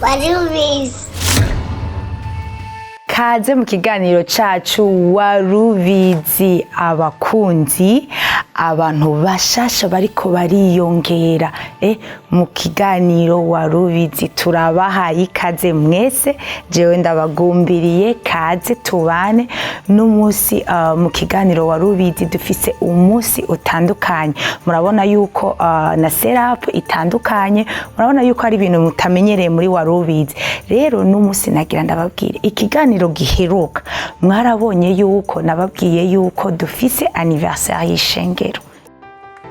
Warubizi. Kaze mu kiganiro cacu Warubizi, abakunzi abantu bashasha bariko bariyongera mu kiganiro Warubizi turabahaye ikaze mwese. Jewe ndabagumbiriye kaze tubane n'umunsi mu kiganiro Warubizi. Dufise umunsi utandukanye, murabona yuko na setup itandukanye, murabona yuko ari ibintu mutamenyereye muri Warubizi. Rero n'umunsi nagira ndababwire ikiganiro giheruka mwarabonye yuko nababwiye yuko dufise anniversaire y'Ishengero.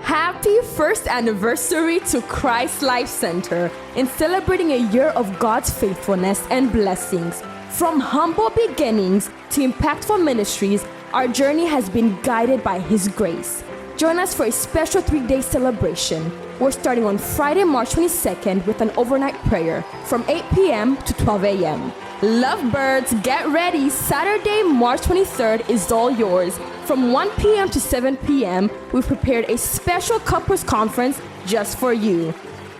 Happy first anniversary to Christ Life Center in celebrating a year of God's faithfulness and blessings. From humble beginnings to impactful ministries, our journey has been guided by His grace. Join us for a special 3-day celebration. We're starting on Friday, March 22nd with an overnight prayer from 8 p.m. to 12 a.m. Lovebirds, get ready. Saturday, March 23rd is all yours. From 1 p.m. to 7 p.m., we've prepared a special couples conference just for you.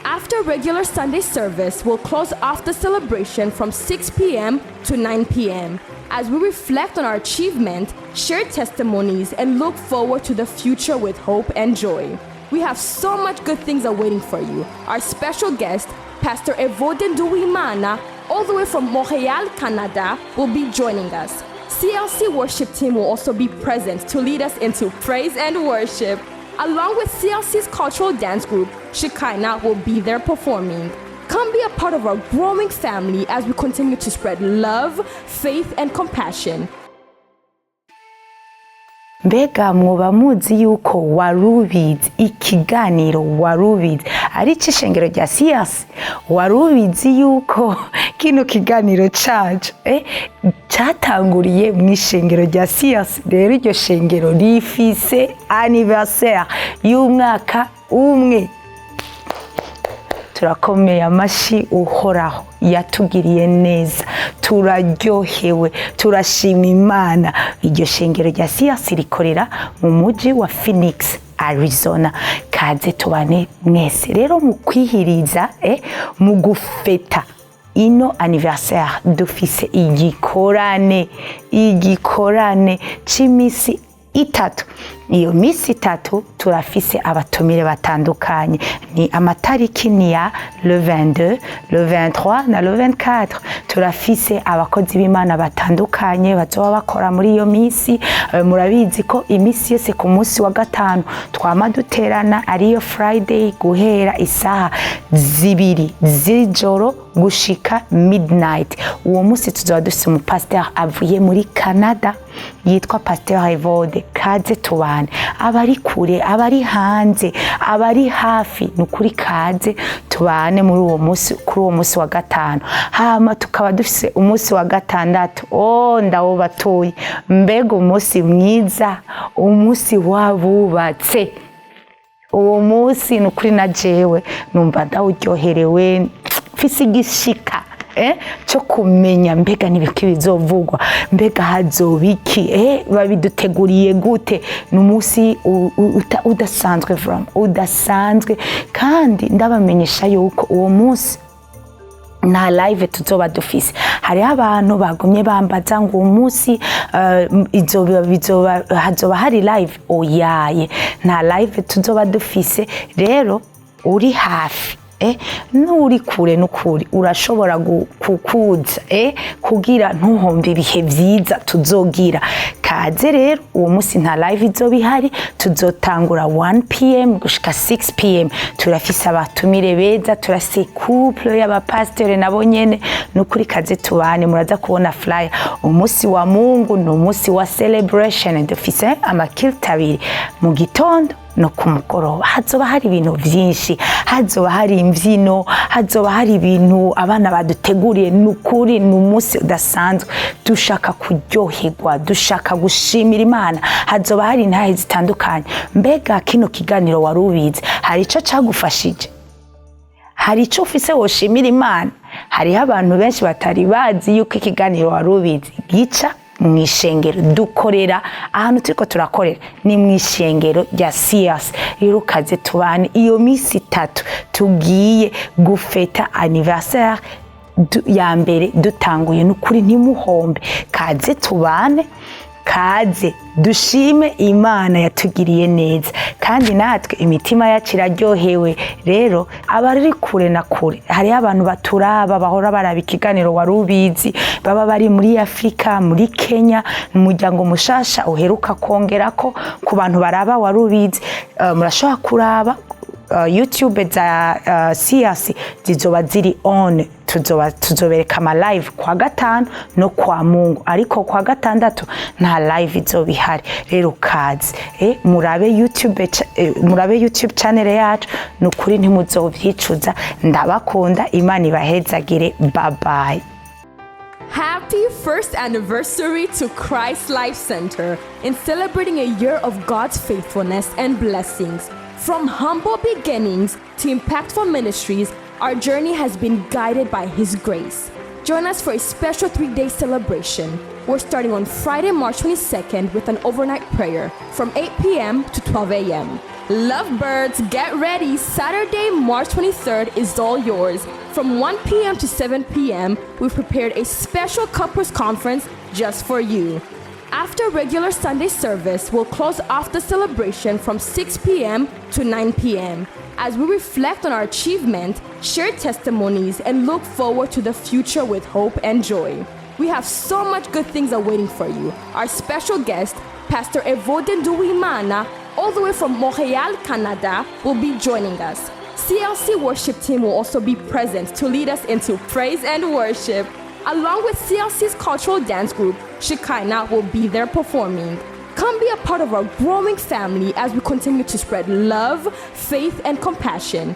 After regular Sunday service, we'll close off the celebration from 6 p.m. to 9 p.m. as we reflect on our achievement, share testimonies, and look forward to the future with hope and joy. We have so much good things awaiting for you. Our special guest, Pastor Imana, all the way from Montreal, Canada, will be joining us. CLC worship team will also be present to lead us into praise and worship. Along with CLC's cultural dance group, Shekinah will be there performing. Come be a part of our growing family as we continue to spread love, faith, and compassion. Mbega mwoba muzi yuko Warubizi, ikiganiro Warubizi ari c'ishengero rya CLC? Warubizi yuko kino kiganiro cacu catanguriye mu ishengero rya CLC. Rero iryo shengero rifise anniversaire y'umwaka umwe. Turakomeye amashi uhoraho yatugiriye neza, turaryohewe, turashima Imana. Iryo shengero rya CLC rikorera mu muji wa Phoenix, Arizona. Kaze tubane mwese rero mu kwihiriza mu gufeta ino anniversaire. Dufise igikorane c'imisi itatu. Iyo misi itatu turafise abatumire batandukanye. Ni amatariki ni ya le 22, le 23 na le 24. Turafise abakozi b'Imana batandukanye bazoba bakora muri iyo misi. Murabizi ko imisi yose ku munsi wa gatanu twama duterana ariyo Friday guhera isaha 2 z'ijoro gushika midnight. Uwo munsi tuzoba dufise umupasteur avuye muri Canada yitwa Pasteur Evode. Kaze tubane, abari kure, abari hanze, abari hafi, nukuri kaze tubane muri uwo munsi, kuri uwo munsi wa gatanu. Hama tukaba dufise umunsi wa gatandatu. Ndawubatuye. Mbega umunsi mwiza, umunsi wabubatse. Uwo munsi nukuri na jewe numva ndawuryoherewe, mfise igishika cyo kumenya mbega nibiki bizovugwa, mbega hazobiki, babiduteguriye gute. Numunsi udasanzwe udasanzwe, kandi ndabamenyesha yuko uwo munsi na live tuzoba dufise. Hari abantu bagumye bambaza ngo umunsi hazoba hari live. Oyaye, nta live tuzoba dufise. Rero uri hafi n'uri kure n'ukuri urashobora kukuza kugira ntuhombe ibihe vyiza tuzogira. Kaze rero uwo munsi nta live izoba ihari, tuzotangura 1 p.m. gushika 6 p.m. turafise abatumire beza, turafise couple y'abapasteur nabo nyene. Nukuri kaze tubane, muraza kubona flyer. Umunsi wa Mungu no umunsi wa celebration. Dufise amakirta abiri mu gitondo no kumugoroba. Hazoba hari ibintu vyinshi, hazoba hari imvyino, hazoba hari ibintu abana baduteguriye. Nukuri n'umunsi udasanzwe, dushaka kuryoherwa, dushaka gushimira Imana. Hazoba hari intahe zitandukanye. Mbega kino kiganiro Warubizi hari ico cagufashije? Hari ico ufise woshimira Imana? Hariho abantu benshi batari bazi yuko ikiganiro Warubizi gica mwishengero. Dukorera ahantu turiko turakorera ni mwishengero rya CLC. Rero kaze tubane iyo misi 3 tugiye gufeta anniversaire ya mbere dutanguye, n'ukuri ntimuhombe. Kaze tubane, kaze dushime Imana yatugiriye neza, kandi natwe imitima yacu iraryohewe. Rero abari kure na kure, hariho abantu baturaba bahora baraba ikiganiro Warubizi, baba bari muri Afrika, muri Kenya, umuryango mushasha uheruka kongerako ku bantu baraba Warubizi. Murashobora kuraba YouTube za CRC zizoba ziri on, tuzobereka ama live kwa gatanu no kwa Mungu, ariko kwa gatandatu nta live izoba ihari. Rero kazi murabe YouTube channel yacu, nukuri ntimuzovyicuza. Ndabakunda, Imana ibahezagire. Bye bye. Happy first anniversary to Christ Life Center in celebrating a year of God's faithfulness and blessings. From humble beginnings to impactful ministries, our journey has been guided by His grace. Join us for a special 3-day celebration. We're starting on Friday, March 22nd with an overnight prayer from 8 p.m. to 12 a.m. Lovebirds, get ready. Saturday, March 23rd is all yours. From 1 p.m. to 7 p.m., we've prepared a special couples conference just for you. After regular Sunday service, we'll close off the celebration from 6 p.m. to 9 p.m. as we reflect on our achievement, share testimonies, and look forward to the future with hope and joy. We have so much good things awaiting for you. Our special guest, Pastor Evoden Imana, all the way from Montreal, Canada, will be joining us. CLC worship team will also be present to lead us into praise and worship. Along with CLC's cultural dance group, Shekinah will be there performing. Come be a part of our growing family as we continue to spread love, faith, and compassion.